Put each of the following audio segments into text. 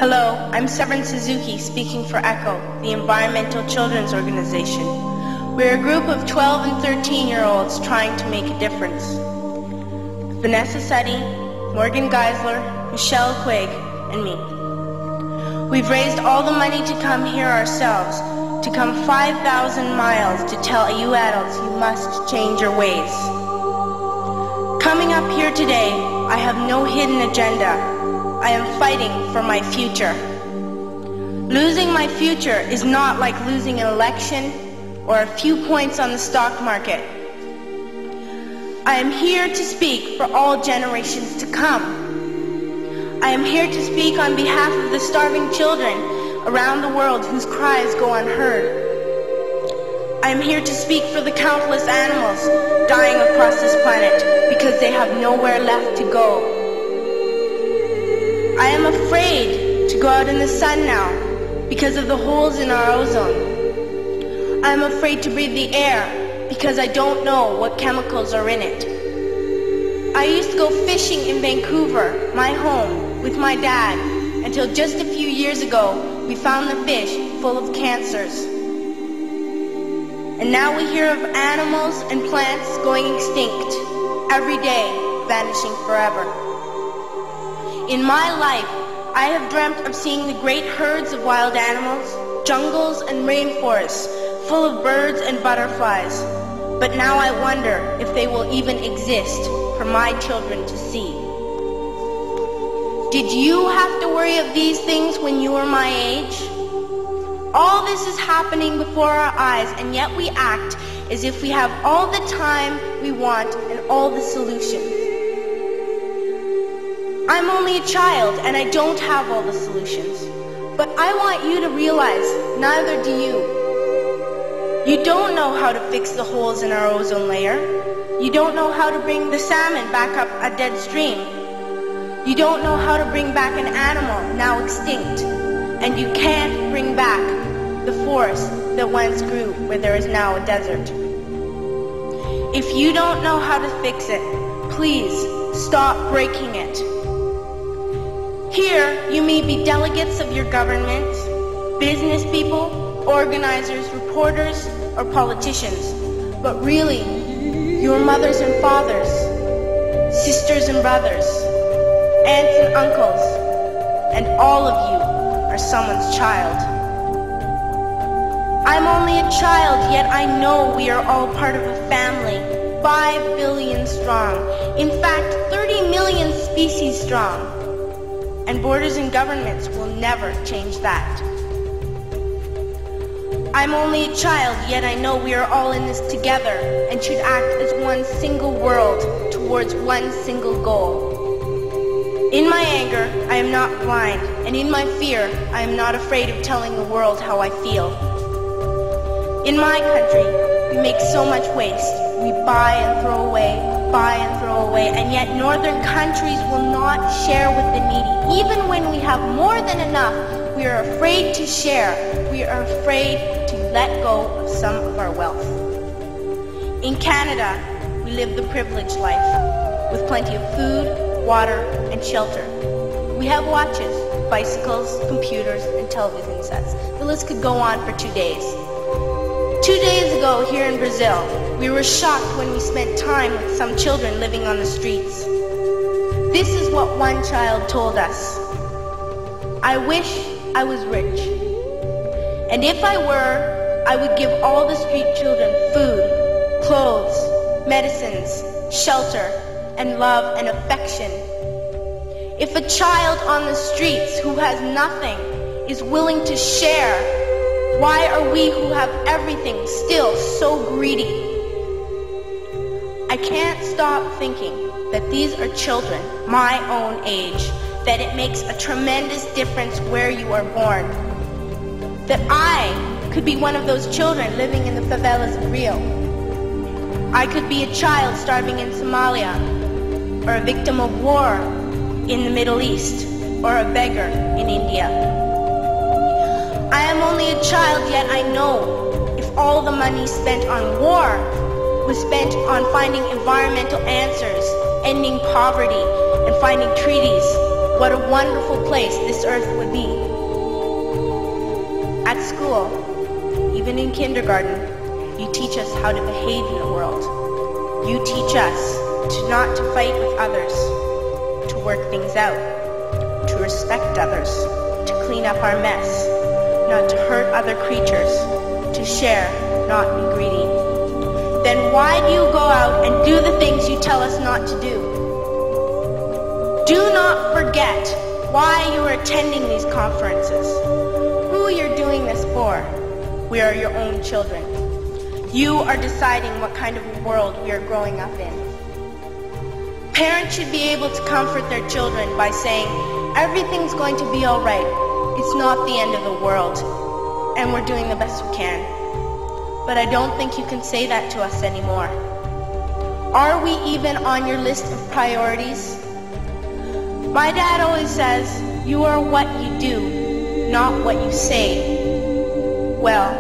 Hello, I'm Severin Suzuki speaking for ECHO, the Environmental Children's Organization. We're a group of 12 and 13-year-olds trying to make a difference. Vanessa Seti, Morgan Geisler, Michelle Quigg, and me. We've raised all the money to come here ourselves, to come 5,000 miles to tell you adults you must change your ways. Coming up here today, I have no hidden agenda. I am fighting for my future. Losing my future is not like losing an election or a few points on the stock market. I am here to speak for all generations to come. I am here to speak on behalf of the starving children around the world whose cries go unheard. I am here to speak for the countless animals dying across this planet because they have nowhere left to go. I am afraid to go out in the sun now because of the holes in our ozone. I am afraid to breathe the air because I don't know what chemicals are in it. I used to go fishing in Vancouver, my home, with my dad, until just a few years ago we found the fish full of cancers. And now we hear of animals and plants going extinct, every day vanishing forever. In my life, I have dreamt of seeing the great herds of wild animals, jungles and rainforests full of birds and butterflies. But now I wonder if they will even exist for my children to see. Did you have to worry of these things when you were my age? All this is happening before our eyes, and yet we act as if we have all the time we want and all the solutions. I'm only a child and I don't have all the solutions. But I want you to realize, neither do you. You don't know how to fix the holes in our ozone layer. You don't know how to bring the salmon back up a dead stream. You don't know how to bring back an animal now extinct. And you can't bring back the forest that once grew where there is now a desert. If you don't know how to fix it, please stop breaking it. Here, you may be delegates of your government, business people, organizers, reporters, or politicians, but really, your mothers and fathers, sisters and brothers, aunts and uncles, and all of you are someone's child. I'm only a child, yet I know we are all part of a family, 5 billion strong, in fact, 30 million species strong. And borders and governments will never change that. I'm only a child, yet I know we are all in this together and should act as one single world towards one single goal. In my anger, I am not blind, and in my fear, I am not afraid of telling the world how I feel. In my country, we make so much waste. We buy and throw away, and yet northern countries will not share with the needy. Even when we have more than enough, we are afraid to share. We are afraid to let go of some of our wealth. In Canada, we live the privileged life, with plenty of food, water, and shelter. We have watches, bicycles, computers, and television sets. The list could go on for 2 days. 2 days ago, here in Brazil, we were shocked when we spent time with some children living on the streets. This is what one child told us. I wish I was rich. And if I were, I would give all the street children food, clothes, medicines, shelter, and love and affection. If a child on the streets who has nothing is willing to share, why are we who have everything still so greedy? I can't stop thinking that these are children my own age, that it makes a tremendous difference where you are born. That I could be one of those children living in the favelas of Rio. I could be a child starving in Somalia, or a victim of war in the Middle East, or a beggar in India. I am only a child, yet I know if all the money spent on war was spent on finding environmental answers, ending poverty, and finding treaties what a wonderful place this earth would be. At school, even in kindergarten, you teach us how to behave in the world. You teach us to not to fight with others, to work things out, to respect others, to clean up our mess, not to hurt other creatures, to share, not be greedy. Then why do you go out and do the things you tell us not to do? Do not forget why you are attending these conferences, who you're doing this for. We are your own children. You are deciding what kind of world we are growing up in. Parents should be able to comfort their children by saying, everything's going to be all right. It's not the end of the world, and we're doing the best we can. But I don't think you can say that to us anymore. Are we even on your list of priorities? My dad always says, you are what you do, not what you say. Well,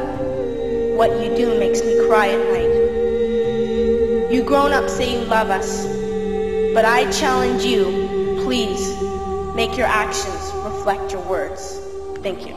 what you do makes me cry at night. You grown-ups say you love us, but I challenge you, please, make your actions reflect your words. Thank you.